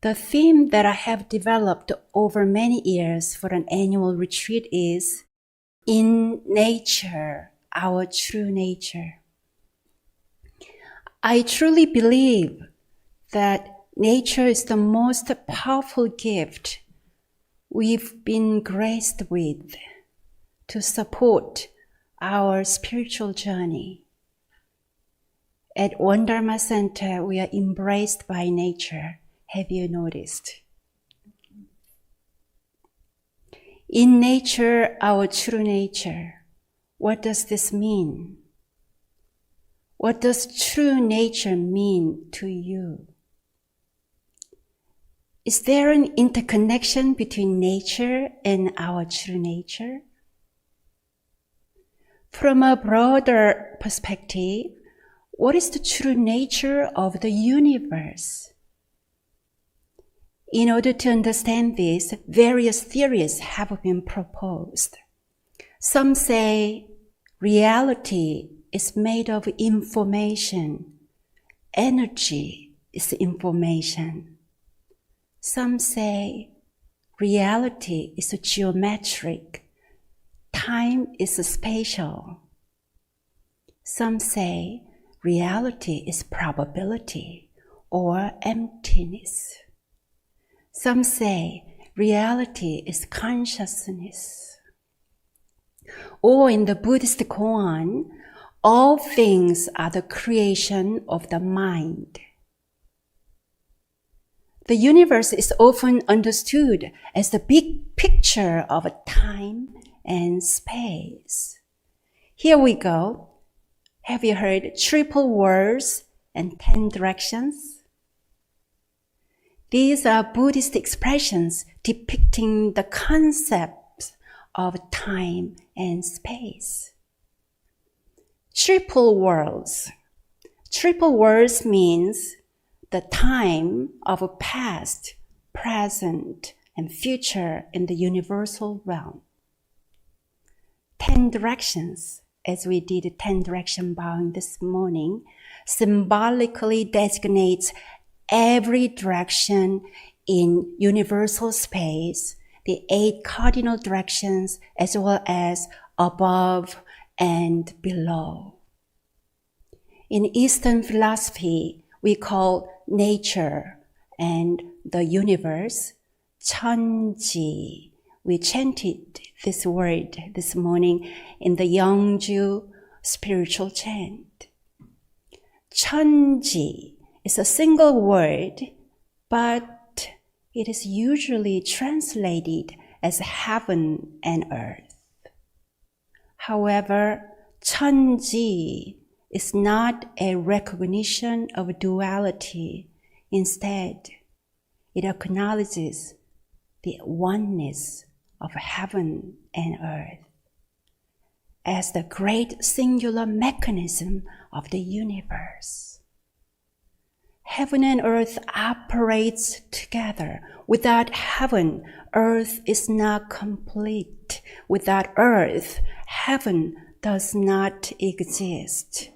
The theme that I have developed over many years for an annual retreat is In Nature, Our True Nature. I truly believe that nature is the most powerful gift we've been graced with to support our spiritual journey. At One Dharma Center, we are embraced by nature. Have you noticed? In nature, our true nature. What does this mean? What does true nature mean to you? Is there an interconnection between nature and our true nature? From a broader perspective, what is the true nature of the universe? In order to understand this, various theories have been proposed. Some say reality is made of information. Energy is information. Some say reality is geometric. Time is spatial. Some say reality is probability or emptiness. Some say reality is consciousness. Or in the Buddhist koan, all things are the creation of the mind. The universe is often understood as the big picture of time and space. Here we go. Have you heard triple worlds and 10 directions? These are Buddhist expressions depicting the concepts of time and space. Triple worlds. Triple worlds means the time of past, present, and future in the universal realm. 10 directions, as we did 10 direction bowing this morning, symbolically designates every direction in universal space, the 8 cardinal directions, as well as above and below. In Eastern philosophy, we call nature and the universe Chunji. We chanted this word this morning in the Yeongju spiritual chant. Chunji is a single word, but it is usually translated as heaven and earth. However, Chunji is not a recognition of duality. Instead, it acknowledges the oneness of heaven and earth as the great singular mechanism of the universe. Heaven and earth operates together. Without heaven, earth is not complete. Without earth, heaven does not exist.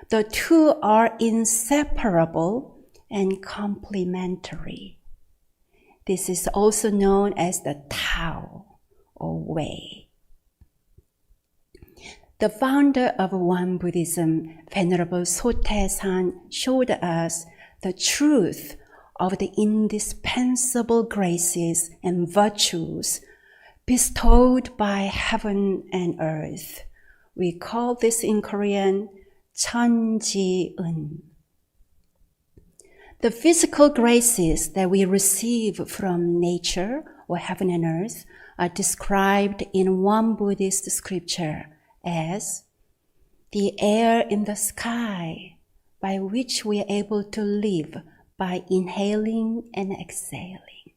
The two are inseparable and complementary. This is also known as the Tao or Way. The founder of Won Buddhism, Venerable Sotaesan, showed us the truth of the indispensable graces and virtues bestowed by heaven and earth. We call this in Korean Chunji-eun. The physical graces that we receive from nature or heaven and earth are described in one Buddhist scripture as the air in the sky, by which we are able to live by inhaling and exhaling.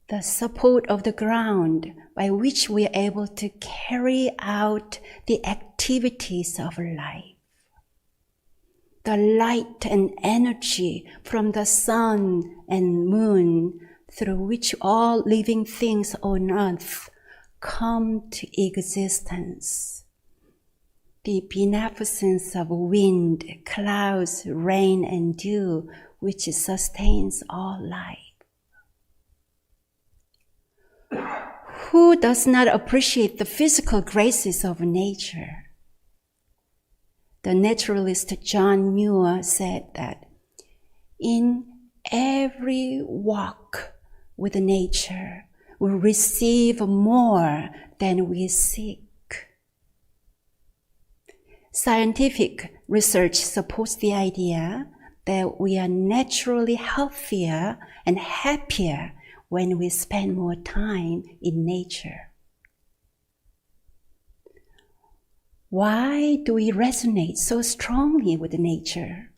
The support of the ground, by which we are able to carry out the activities of life. The light and energy from the sun and moon, through which all living things on earth come to existence. The beneficence of wind, clouds, rain, and dew, which sustains all life. Who does not appreciate the physical graces of nature? The naturalist John Muir said that in every walk with nature, we receive more than we seek. Scientific research supports the idea that we are naturally healthier and happier when we spend more time in nature. Why do we resonate so strongly with nature?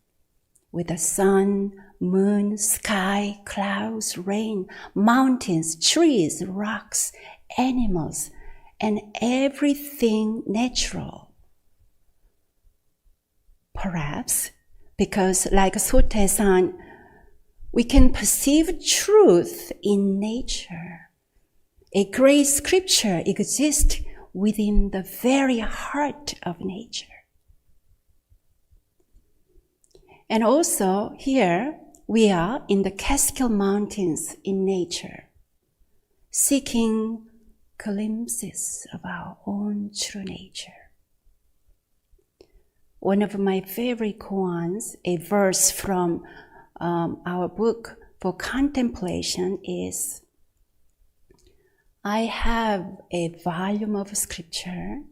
With the sun, moon, sky, clouds, rain, mountains, trees, rocks, animals, and everything natural. Perhaps because, like Sotae-san, we can perceive truth in nature. A great scripture exists within the very heart of nature. And also here, we are in the Catskill Mountains in nature, seeking glimpses of our own true nature. One of my favorite koans, a verse from our book for contemplation is, I have a volume of scripture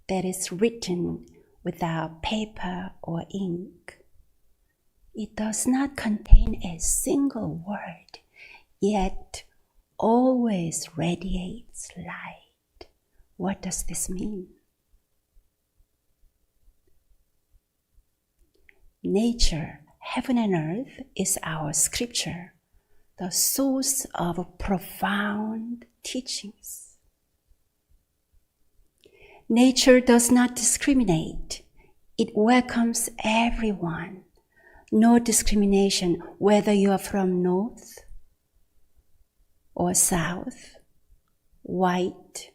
that is written without paper or ink. It does not contain a single word, yet always radiates light. What does this mean? Nature, heaven and earth, is our scripture, the source of profound teachings. Nature does not discriminate. It welcomes everyone. No discrimination, whether you are from north or south, white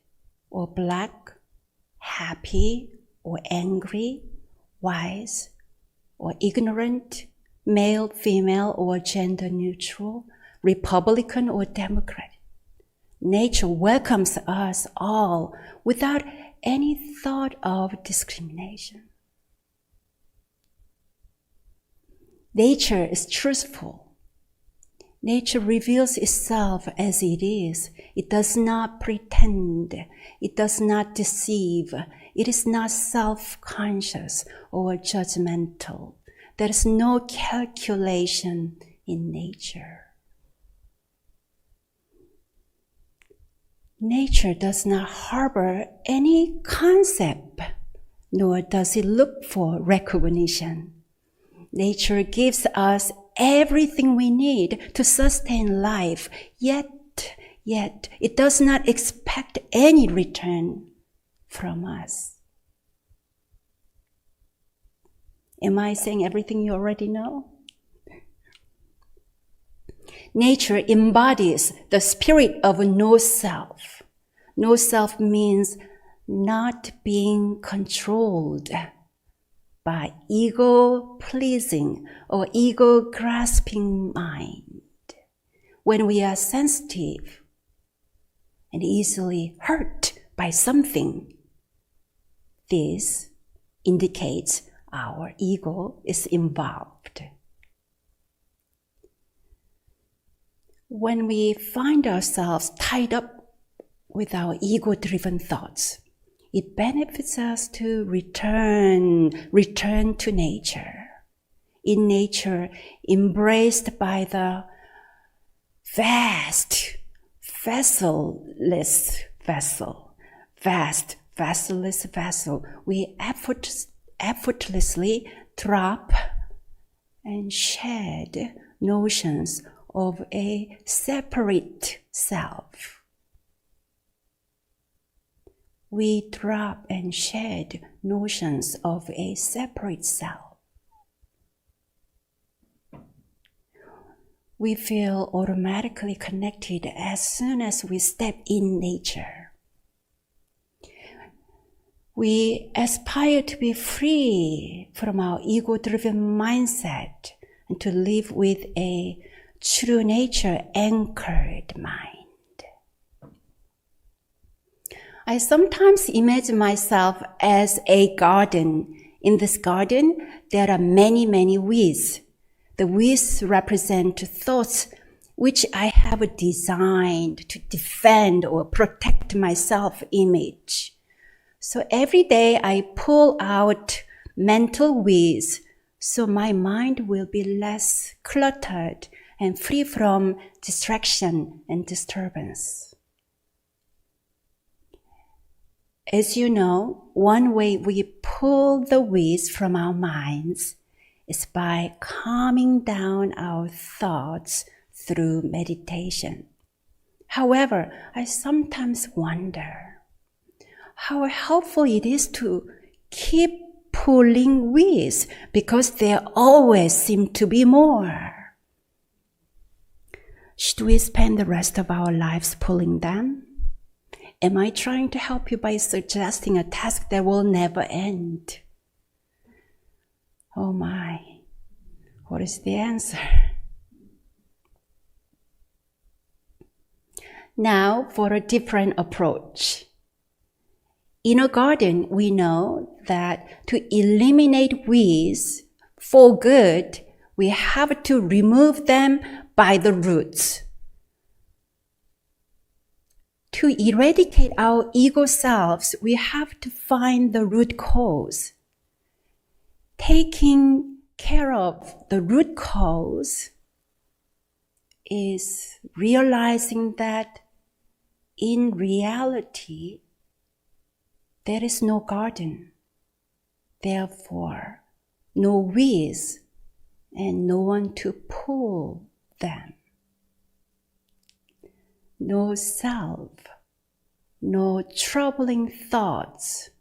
or black, happy or angry, wise or ignorant, male, female, or gender neutral, Republican or Democrat. Nature welcomes us all without any thought of discrimination. Nature is truthful. Nature reveals itself as it is. It does not pretend. It does not deceive. It is not self-conscious or judgmental. There is no calculation in nature. Nature does not harbor any concept, nor does it look for recognition. Nature gives us everything we need to sustain life, yet it does not expect any return from us. Am I saying everything you already know? Nature embodies the spirit of no self. No self means not being controlled by ego-pleasing or ego-grasping mind. When we are sensitive and easily hurt by something, this indicates our ego is involved. When we find ourselves tied up with our ego-driven thoughts, it benefits us to return to nature. In nature, embraced by the vast, vessselless vessel, we effortlessly drop and shed notions of a separate self. We drop and shed notions of a separate self. We feel automatically connected as soon as we step in nature. We aspire to be free from our ego-driven mindset and to live with a true nature anchored mind. I sometimes imagine myself as a garden. In this garden, there are many, many weeds. The weeds represent thoughts which I have designed to defend or protect my self-image. So every day I pull out mental weeds so my mind will be less cluttered and free from distraction and disturbance. As you know, one way we pull the weeds from our minds is by calming down our thoughts through meditation. However, I sometimes wonder how helpful it is to keep pulling weeds because there always seem to be more. Should we spend the rest of our lives pulling them? Am I trying to help you by suggesting a task that will never end? Oh my, what is the answer? Now for a different approach. In a garden, we know that to eliminate weeds for good, we have to remove them by the roots. To eradicate our ego selves, we have to find the root cause. Taking care of the root cause is realizing that in reality, there is no garden, therefore no weeds and no one to pull them. No self, no troubling thoughts,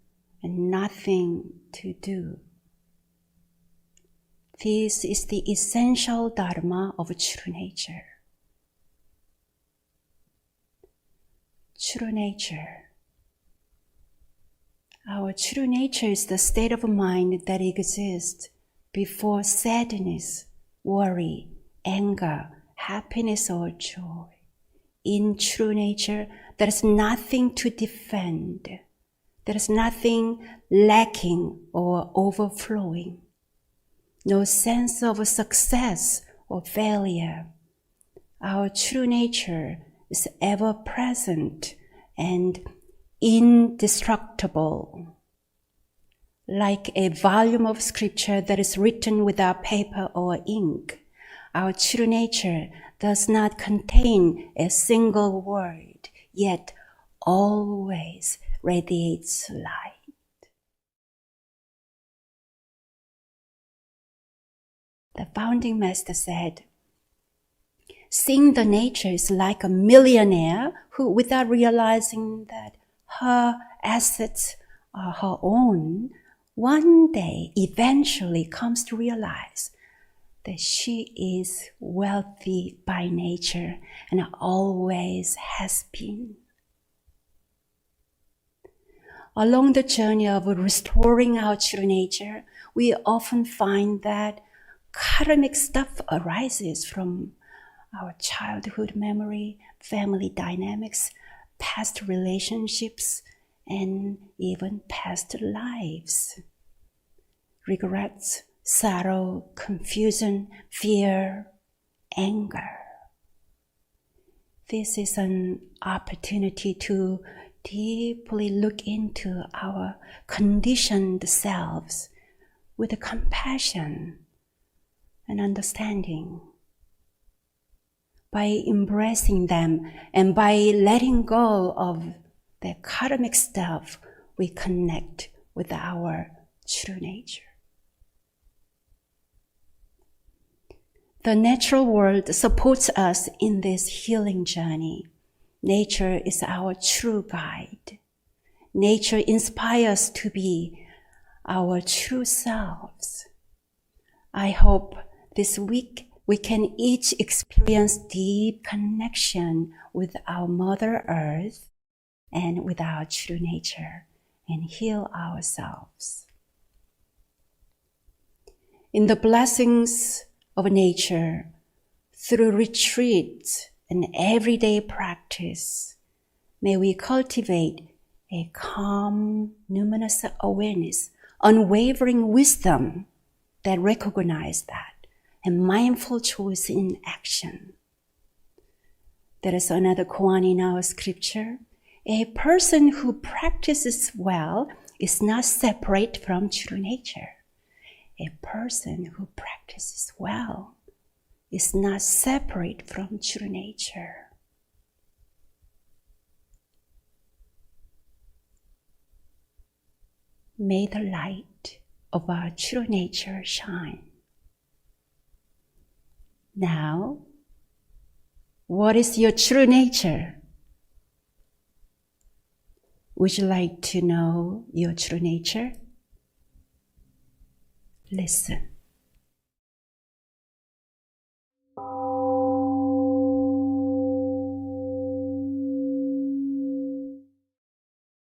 and nothing to do. This is the essential dharma of true nature. True nature. Our true nature is the state of mind that exists before sadness, worry, anger, happiness, or joy. In true nature, there is nothing to defend. There is nothing lacking or overflowing. No sense of success or failure. Our true nature is ever present and indestructible. Like a volume of scripture that is written without paper or ink, our true nature does not contain a single word, yet always radiates light. The founding master said, seeing the nature is like a millionaire who, without realizing that her assets are her own, one day eventually comes to realize that she is wealthy by nature and always has been. Along the journey of restoring our true nature, we often find that karmic stuff arises from our childhood memory, family dynamics, past relationships, and even past lives. Regrets, sorrow, confusion, fear, anger. This is an opportunity to deeply look into our conditioned selves with compassion and understanding. By embracing them and by letting go of the karmic stuff, we connect with our true nature. The natural world supports us in this healing journey. Nature is our true guide. Nature inspires us to be our true selves. I hope this week we can each experience deep connection with our Mother Earth and with our true nature and heal ourselves. In the blessings of nature through retreats and everyday practice, may we cultivate a calm, numinous awareness, unwavering wisdom that recognizes that, and mindful choice in action. There is another koan in our scripture. A person who practices well is not separate from true nature. A person who practices well is not separate from true nature. May the light of our true nature shine. Now, what is your true nature? Would you like to know your true nature? Listen.